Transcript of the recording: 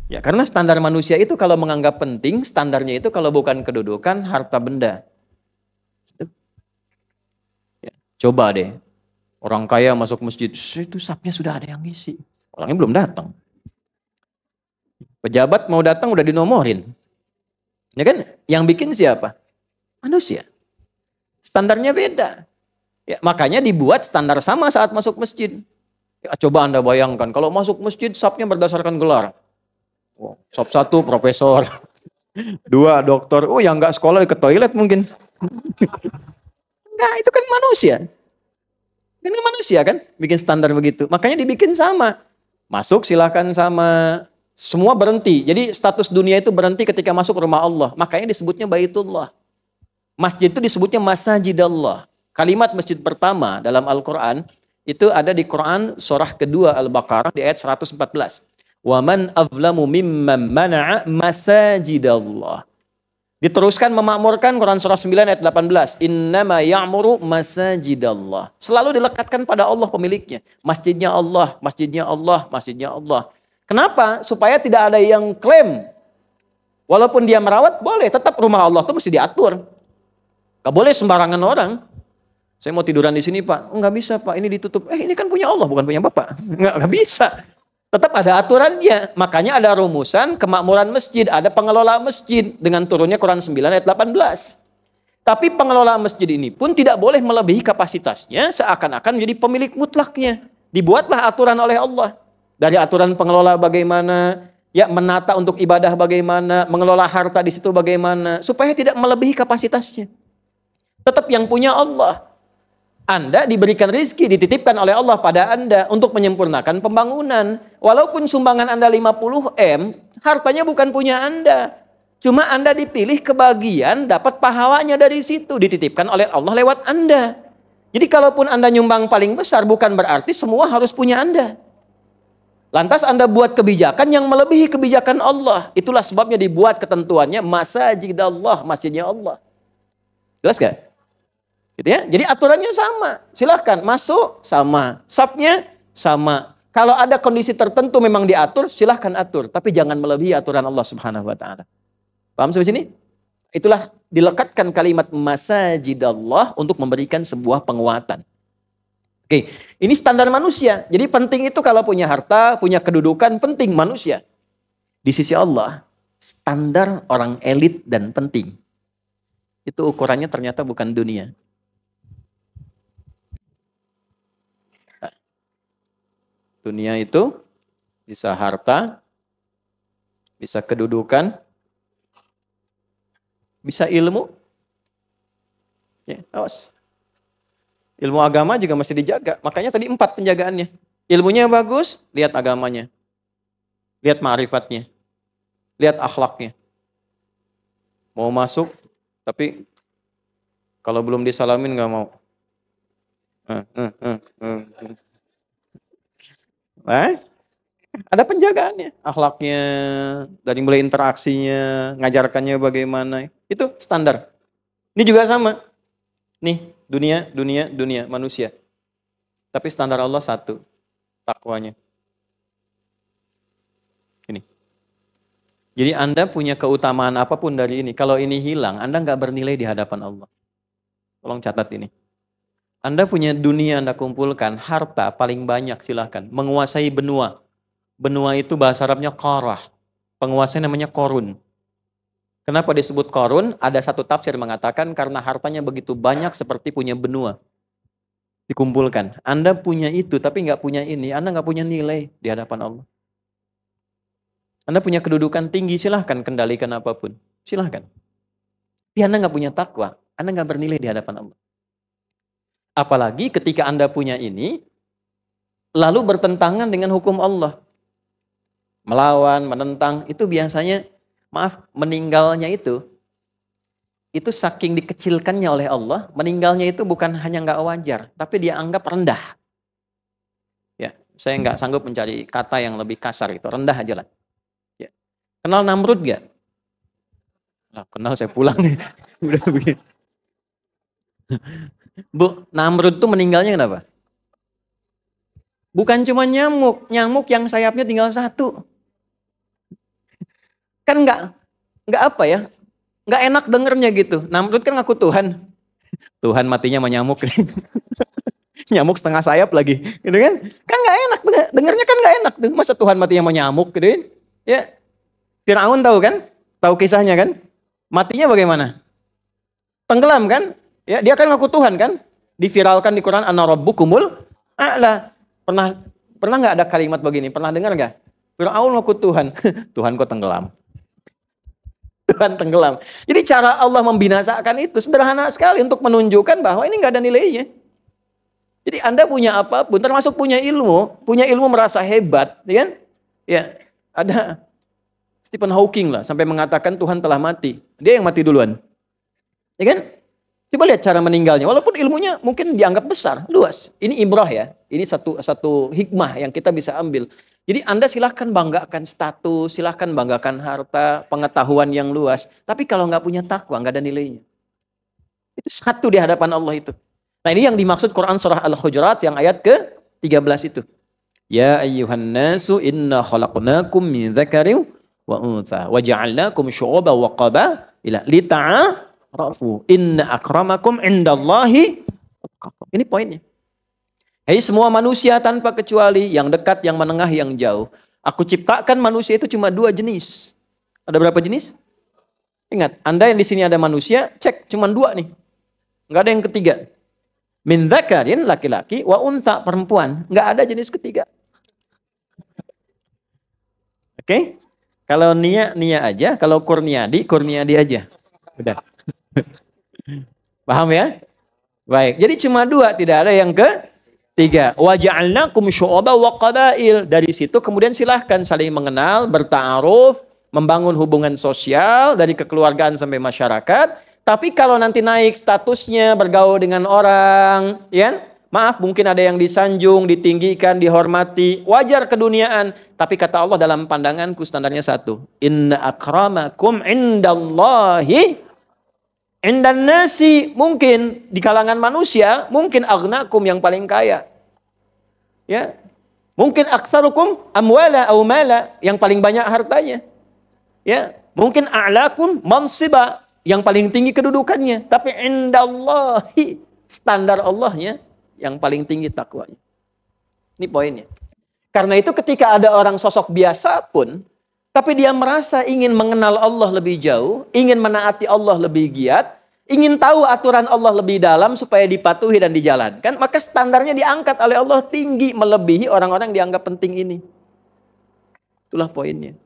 Ya, karena standar manusia itu kalau menganggap penting, standarnya itu kalau bukan kedudukan, harta benda. Ya, coba deh, orang kaya masuk masjid, itu sapnya sudah ada yang ngisi. Orangnya belum datang. Pejabat mau datang udah dinomorin. Ya kan? Yang bikin siapa? Manusia. Standarnya beda. Ya, makanya dibuat standar sama saat masuk masjid. Ya, coba Anda bayangkan, kalau masuk masjid sapnya berdasarkan gelar. Oh, sop 1 profesor, 2 dokter, oh yang nggak sekolah ke toilet mungkin. Enggak, itu kan manusia. Ini manusia kan, bikin standar begitu. Makanya dibikin sama. Masuk silahkan sama. Semua berhenti. Jadi status dunia itu berhenti ketika masuk rumah Allah. Makanya disebutnya Baitullah. Masjid itu disebutnya Masajidallah. Kalimat masjid pertama dalam Al-Quran, itu ada di Quran surah kedua Al-Baqarah di ayat 114. Wa man azlamu mimman mana'a masajidallah. Diteruskan memakmurkan Quran surah 9 ayat 18. Innama ya'muru masajidallah. Selalu dilekatkan pada Allah pemiliknya. Masjidnya Allah, masjidnya Allah, masjidnya Allah. Kenapa? Supaya tidak ada yang klaim. Walaupun dia merawat, boleh. Tetap rumah Allah itu mesti diatur. Gak boleh sembarangan orang. Saya mau tiduran di sini Pak. Nggak bisa Pak, ini ditutup. Ini kan punya Allah, bukan punya Bapak. Nggak bisa. Tetap ada aturannya. Makanya ada rumusan kemakmuran masjid, ada pengelola masjid dengan turunnya Quran 9 ayat 18. Tapi pengelola masjid ini pun tidak boleh melebihi kapasitasnya seakan-akan menjadi pemilik mutlaknya. Dibuatlah aturan oleh Allah. Dari aturan pengelola bagaimana, ya menata untuk ibadah bagaimana, mengelola harta di situ bagaimana, supaya tidak melebihi kapasitasnya. Tetap yang punya Allah. Anda diberikan rizki, dititipkan oleh Allah pada Anda untuk menyempurnakan pembangunan. Walaupun sumbangan Anda 50 M, hartanya bukan punya Anda. Cuma Anda dipilih kebagian, dapat pahalanya dari situ. Dititipkan oleh Allah lewat Anda. Jadi kalaupun Anda nyumbang paling besar, bukan berarti semua harus punya Anda. Lantas Anda buat kebijakan yang melebihi kebijakan Allah. Itulah sebabnya dibuat ketentuannya Masajidallah, masjidnya Allah. Jelas gak? Gitu ya. Jadi aturannya sama. Silahkan masuk sama. Sapnya sama. Kalau ada kondisi tertentu memang diatur, silahkan atur. Tapi jangan melebihi aturan Allah Subhanahu wa Ta'ala. Paham sampai sini? Itulah dilekatkan kalimat Masajidallah untuk memberikan sebuah penguatan. Oke, ini standar manusia. Jadi penting itu kalau punya harta, punya kedudukan, penting manusia. Di sisi Allah, standar orang elit dan penting. Itu ukurannya ternyata bukan dunia. Dunia itu bisa harta, bisa kedudukan, bisa ilmu. Ya, awas. Ilmu agama juga masih dijaga. Makanya tadi 4 penjagaannya. Ilmunya bagus, lihat agamanya. Lihat ma'rifatnya. Lihat akhlaknya. Mau masuk, tapi kalau belum disalamin nggak mau. Ada penjagaannya, akhlaknya, dari mulai interaksinya, ngajarkannya bagaimana, itu standar. Ini juga sama. Nih, dunia, manusia. Tapi standar Allah satu, takwanya. Ini. Jadi Anda punya keutamaan apapun dari ini, kalau ini hilang, Anda nggak bernilai di hadapan Allah. Tolong catat ini. Anda punya dunia Anda kumpulkan, harta paling banyak silahkan. Menguasai benua. Benua itu bahasa Arabnya qarah. Penguasanya namanya Qarun. Kenapa disebut Qarun? Ada satu tafsir mengatakan karena hartanya begitu banyak seperti punya benua. Dikumpulkan. Anda punya itu tapi nggak punya ini. Anda nggak punya nilai di hadapan Allah. Anda punya kedudukan tinggi, silahkan kendalikan apapun. Silahkan. Tapi Anda nggak punya takwa. Anda nggak bernilai di hadapan Allah. Apalagi ketika Anda punya ini, lalu bertentangan dengan hukum Allah. Melawan, menentang, itu biasanya, maaf, meninggalnya itu saking dikecilkannya oleh Allah, meninggalnya itu bukan hanya nggak wajar, tapi dia anggap rendah. Ya, saya nggak sanggup mencari kata yang lebih kasar itu, rendah aja lah. Ya. Kenal Namrud nggak? Nah, kenal, saya pulang nih. Udah begini. Bu, Namrud tuh meninggalnya kenapa? Bukan cuma nyamuk yang sayapnya tinggal 1. Kan nggak apa ya, nggak enak dengernya gitu. Namrud kan ngaku Tuhan. Tuhan matinya sama nyamuk. Nyamuk setengah sayap lagi, gitu kan? Kan nggak enak, dengernya kan nggak enak. Masa Tuhan matinya sama nyamuk, gitu kan? Ya, Fir'aun tahu kan? Tahu kisahnya kan? Matinya bagaimana? Tenggelam kan? Ya, dia kan ngaku Tuhan kan? Diviralkan di Quran, Ana Rabbukumul A'la. Pernah nggak ada kalimat begini? Pernah dengar nggak? Fir'aun ngaku Tuhan. Tuhan kok tenggelam? Tuhan tenggelam. Jadi cara Allah membinasakan itu sederhana sekali untuk menunjukkan bahwa ini nggak ada nilainya. Jadi Anda punya apapun, termasuk punya ilmu merasa hebat, ya kan? Ya, ada Stephen Hawking lah sampai mengatakan Tuhan telah mati. Dia yang mati duluan. Ya kan? Coba lihat cara meninggalnya. Walaupun ilmunya mungkin dianggap besar, luas. Ini ibrah ya. Ini satu hikmah yang kita bisa ambil. Jadi Anda silahkan banggakan status, silahkan banggakan harta, pengetahuan yang luas. Tapi kalau nggak punya takwa, nggak ada nilainya. Itu satu di hadapan Allah itu. Nah ini yang dimaksud Quran surah Al-Hujurat yang ayat ke-13 itu. Ya ayyuhan nasu inna khalaqnakum min dzakarin wa untha wa ja'alnakum syu'uban wa qabaila lita'arafu inna akramakum indallahi atqakum. Ini poinnya. Hei semua manusia tanpa kecuali, yang dekat, yang menengah, yang jauh. Aku ciptakan manusia itu cuma 2 jenis. Ada berapa jenis? Ingat, Anda yang di sini ada manusia, cek cuma 2 nih. Enggak ada yang ketiga. Min dzakarin laki-laki wa untha perempuan. Enggak ada jenis ketiga. Oke? Kalau Nia aja, kalau Kurniadi aja. Udah. Paham ya? Baik. Jadi cuma 2, tidak ada yang ketiga. Wa ja'alnakum syu'uban wa qabail. Dari situ kemudian silahkan saling mengenal, berta'aruf, membangun hubungan sosial dari kekeluargaan sampai masyarakat. Tapi kalau nanti naik statusnya, bergaul dengan orang, ya, maaf mungkin ada yang disanjung, ditinggikan, dihormati, wajar keduniaan. Tapi kata Allah dalam pandanganku standarnya 1. Inna akramakum indallahi indan nasi. Mungkin di kalangan manusia, mungkin aghnakum yang paling kaya. Ya. Mungkin aktsarukum amwala aw mala, yang paling banyak hartanya. Ya. Mungkin a'lakum mansiba, yang paling tinggi kedudukannya. Tapi indallahi, standar Allahnya yang paling tinggi takwanya. Ini poinnya. Karena itu ketika ada orang sosok biasa pun, tapi dia merasa ingin mengenal Allah lebih jauh, ingin menaati Allah lebih giat, ingin tahu aturan Allah lebih dalam supaya dipatuhi dan dijalankan, maka standarnya diangkat oleh Allah tinggi melebihi orang-orang yang dianggap penting ini. Itulah poinnya.